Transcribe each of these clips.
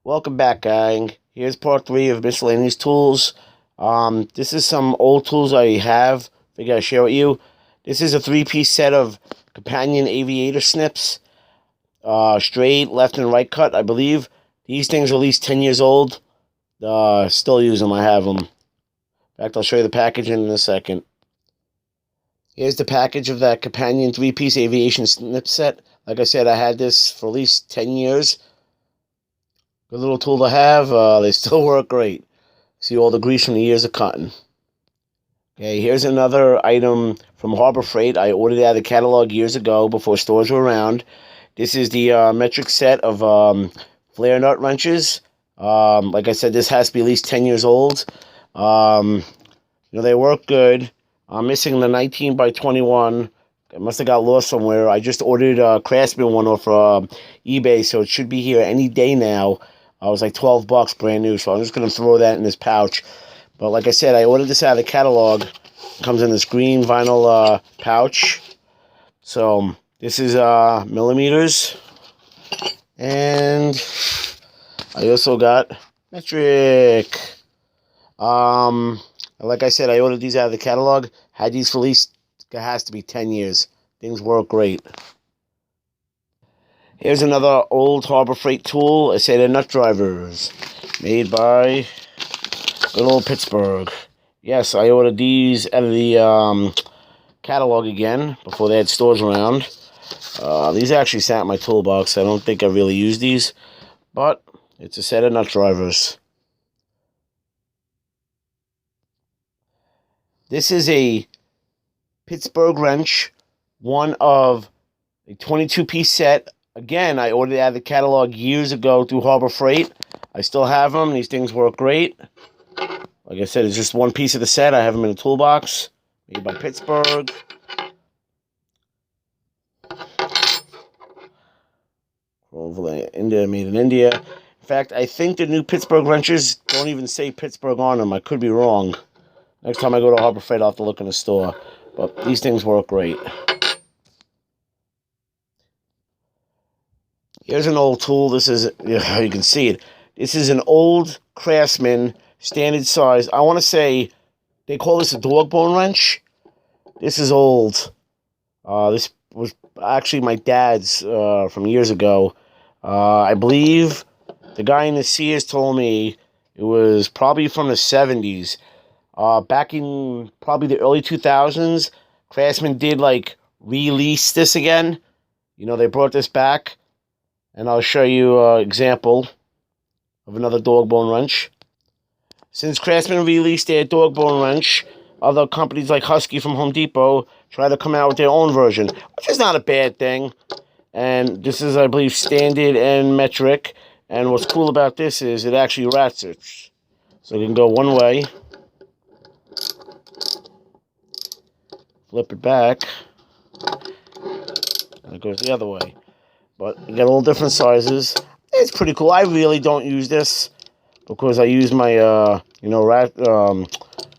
Welcome back, gang. Here's part 3 of miscellaneous tools. This is some old tools I have. Figure I'd share with you. This is a 3-piece set of companion aviator snips. Straight, left, and right cut, I believe. These things are at least 10 years old. Still use them. I have them. In fact, I'll show you the packaging in a second. Here's the package of that companion 3-piece aviation snip set. Like I said, I had this for at least 10 years. Good little tool to have. They still work great. See all the grease from the years of cutting. Okay, here's another item from Harbor Freight. I ordered it out of the catalog years ago before stores were around. This is the metric set of flare nut wrenches. Like I said, this has to be at least 10 years old. They work good. I'm missing the 19 by 21. It must have got lost somewhere. I just ordered a Craftsman one off eBay, so it should be here any day now. It was like $12 brand new, so I'm just going to throw that in this pouch. But like I said, I ordered this out of the catalog. It comes in this green vinyl pouch. So this is millimeters. And I also got metric. Like I said, I ordered these out of the catalog. Had these for at least, it has to be 10 years. Things work great. Here's another old Harbor Freight tool. I say they're nut drivers. Made by good old Pittsburgh. Yes, I ordered these out of the catalog again before they had stores around. These actually sat in my toolbox. I don't think I really used these. But it's a set of nut drivers. This is a Pittsburgh wrench. One of a 22-piece set. Again, I ordered it out of the catalog years ago through Harbor Freight. I still have them. These things work great. Like I said, it's just one piece of the set. I have them in a toolbox. Made by Pittsburgh. India, made in India. In fact, I think the new Pittsburgh wrenches don't even say Pittsburgh on them. I could be wrong. Next time I go to Harbor Freight, I'll have to look in the store. But these things work great. Here's an old tool. This is, you can see it. This is an old Craftsman, standard size. I want to say, they call this a dog bone wrench. This is old. This was actually my dad's from years ago. I believe the guy in the Sears told me it was probably from the 70s. Back in probably the early 2000s, Craftsman did, release this again. They brought this back. And I'll show you an example of another dog bone wrench. Since Craftsman released their dog bone wrench, other companies like Husky from Home Depot try to come out with their own version, which is not a bad thing. And this is, I believe, standard and metric. And what's cool about this is it actually ratchets. So you can go one way, flip it back, and it goes the other way. But you got all different sizes. It's pretty cool. I really don't use this because I use my,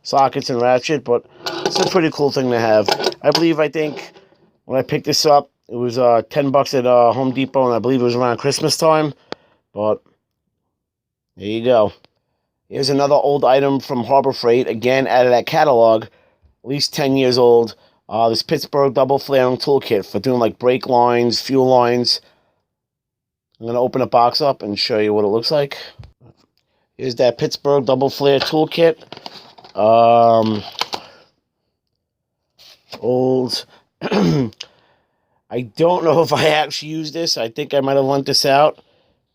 sockets and ratchet. But it's a pretty cool thing to have. I think, when I picked this up, it was $10 at Home Depot, and I believe it was around Christmas time. But there you go. Here's another old item from Harbor Freight. Again, out of that catalog, at least 10 years old. This Pittsburgh double flaring toolkit for doing brake lines, fuel lines. I'm going to open a box up and show you what it looks like. Here's that Pittsburgh double flare toolkit. Old. I don't know if I actually used this. I think I might have lent this out.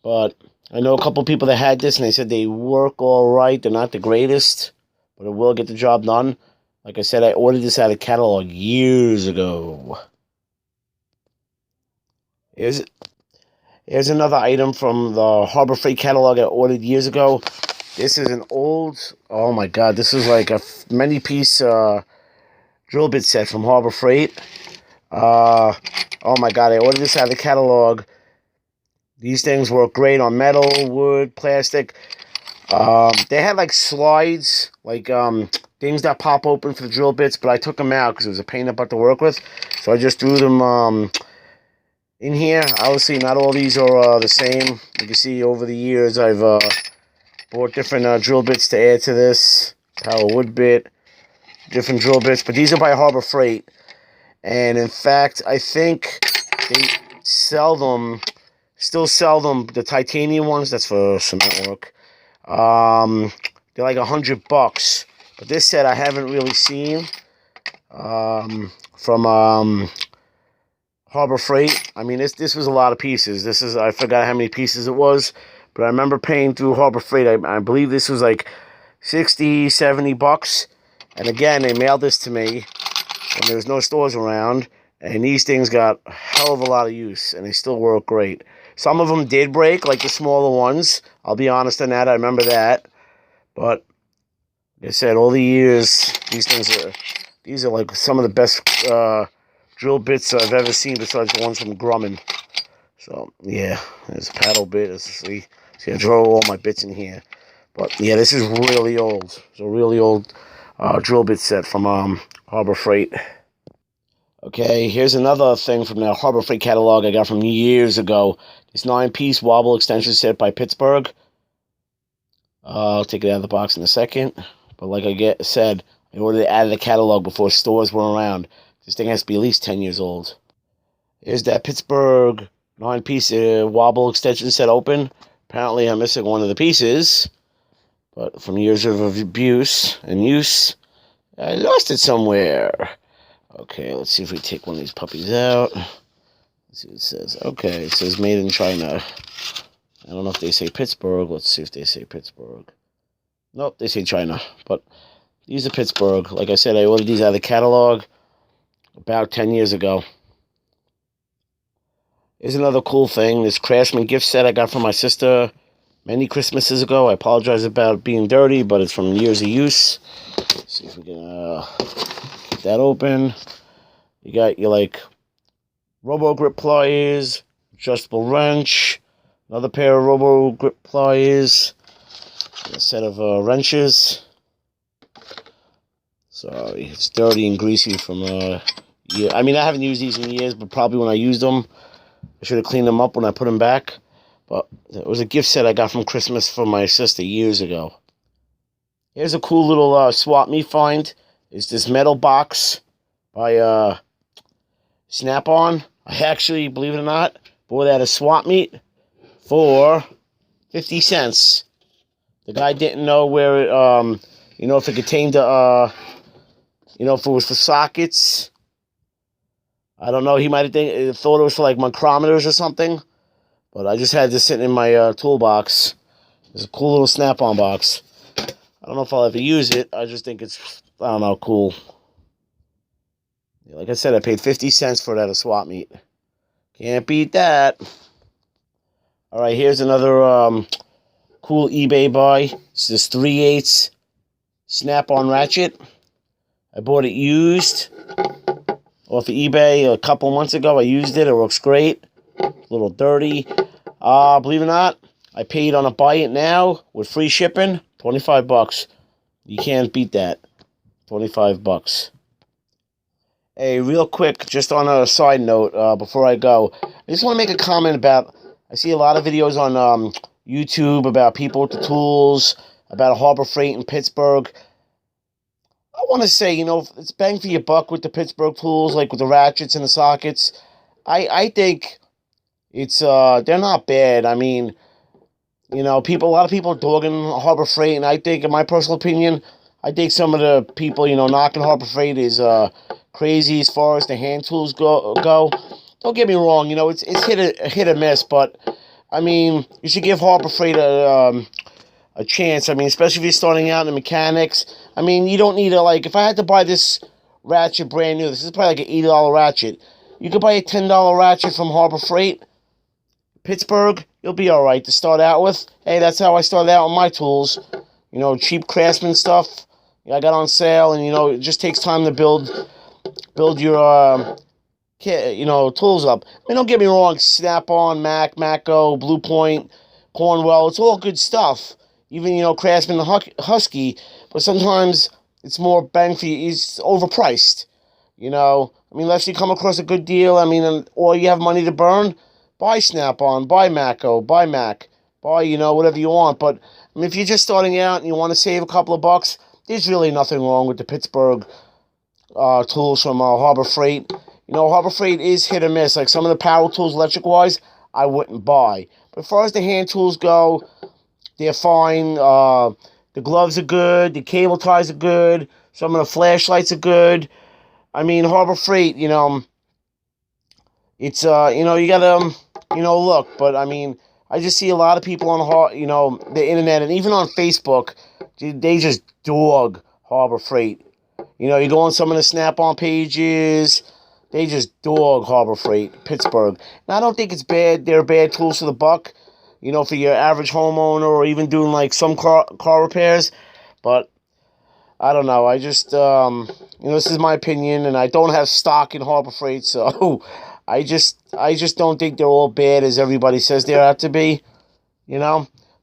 But I know a couple people that had this and they said they work all right. They're not the greatest, but it will get the job done. Like I said, I ordered this out of catalog years ago. Here's another item from the Harbor Freight catalog I ordered years ago. This is an old, oh my god, this is like a many-piece drill bit set from Harbor Freight. Oh my god, I ordered this out of the catalog. These things work great on metal, wood, plastic. They had slides, things that pop open for the drill bits, but I took them out because it was a pain in the butt to work with. So I just threw them in here. Obviously, not all these are the same. You can see over the years I've bought different drill bits to add to this. Power wood bit, different drill bits. But these are by Harbor Freight. And in fact, I think they still sell them, the titanium ones. That's for cement work. They're like $100. But this set I haven't really seen from Harbor Freight. I mean, this was a lot of pieces. I forgot how many pieces it was, but I remember paying through Harbor Freight. I believe this was like 60, 70 bucks. And again, they mailed this to me when there was no stores around. And these things got a hell of a lot of use, and they still work great. Some of them did break, like the smaller ones. I'll be honest on that. I remember that. But like I said, all the years, these are like some of the best drill bits I've ever seen, besides the ones from Grumman. So yeah, there's a paddle bit. See, I draw all my bits in here. But yeah, this is really old. It's a really old drill bit set from Harbor Freight. Okay, here's another thing from the Harbor Freight catalog I got from years ago. This 9-piece wobble extension set by Pittsburgh. I'll take it out of the box in a second. But like I said, I ordered it out of the catalog before stores were around. This thing has to be at least 10 years old. Here's that Pittsburgh 9-piece wobble extension set open. Apparently I'm missing one of the pieces. But from years of abuse and use, I lost it somewhere. Okay, let's see if we take one of these puppies out. Let's see what it says. Okay, it says made in China. I don't know if they say Pittsburgh. Let's see if they say Pittsburgh. Nope, they say China. But these are Pittsburgh. Like I said, I ordered these out of the catalog about 10 years ago. Here's another cool thing. This Craftsman gift set I got from my sister many Christmases ago. I apologize about being dirty, but it's from years of use. Let's see if we can get that open. You got your like Robo Grip pliers, adjustable wrench, another pair of Robo Grip pliers, a set of wrenches. Sorry, it's dirty and greasy from yeah. I mean, I haven't used these in years, but probably when I used them, I should have cleaned them up when I put them back. But it was a gift set I got from Christmas from my sister years ago. Here's a cool little swap meet find. It's this metal box by Snap-on. I actually, believe it or not, bought at a swap meet for 50 cents. The guy didn't know where it, if it contained, if it was for sockets. I don't know. He might have thought it was for like micrometers or something. But I just had this sitting in my toolbox. It's a cool little Snap-on box. I don't know if I'll ever use it. I just think it's, I don't know, cool. Like I said, I paid 50 cents for it at a swap meet. Can't beat that. All right, here's another cool eBay buy. It's this 3/8 Snap-on ratchet. I bought it used off of eBay a couple months ago. I used it. It works great. A little dirty. Believe it or not, I paid on a buy it now with free shipping, 25 bucks. You can't beat that. 25 bucks. Hey, real quick, just on a side note, before I go, I just want to make a comment about, I see a lot of videos on YouTube about people with the tools, about a Harbor Freight in Pittsburgh. I want to say, it's bang for your buck with the Pittsburgh tools, like with the ratchets and the sockets. I think it's, they're not bad. I mean, a lot of people are dogging Harbor Freight, and I think, in my personal opinion, I think some of the people, knocking Harbor Freight is crazy as far as the hand tools go. Don't get me wrong, it's hit or miss, but I mean, you should give Harbor Freight a chance. I mean, especially if you're starting out in the mechanics. I mean, you don't need if I had to buy this ratchet brand new, this is probably like an $80 ratchet. You could buy a $10 ratchet from Harbor Freight, Pittsburgh. You'll be all right to start out with. Hey, that's how I started out with my tools. Cheap Craftsman stuff. I got on sale, and it just takes time to build your tools up. I mean, don't get me wrong. Snap-on, Macco, Blue Point, Cornwell. It's all good stuff. Even Craftsman, Husky. But sometimes it's more bang for you. It's overpriced. I mean, unless you come across a good deal, I mean, or you have money to burn, buy Snap-on, buy Maco, buy Mac, buy, whatever you want. But I mean, if you're just starting out and you want to save a couple of bucks, there's really nothing wrong with the Pittsburgh tools from Harbor Freight. Harbor Freight is hit or miss. Like some of the power tools, electric-wise, I wouldn't buy. But as far as the hand tools go, they're fine. The gloves are good. The cable ties are good. Some of the flashlights are good. I mean, Harbor Freight, it's, you gotta, look. But, I mean, I just see a lot of people on, the internet and even on Facebook, they just dog Harbor Freight. You go on some of the Snap-on pages, they just dog Harbor Freight, Pittsburgh. Now, I don't think it's bad. They're bad tools for the buck, for your average homeowner or even doing, like, some car repairs. But I don't know. I just, this is my opinion, and I don't have stock in Harbor Freight, so I just don't think they're all bad as everybody says they have to be,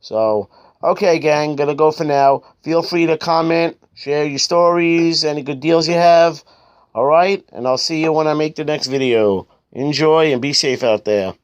So, okay, gang, gonna go for now. Feel free to comment, share your stories, any good deals you have, all right? And I'll see you when I make the next video. Enjoy and be safe out there.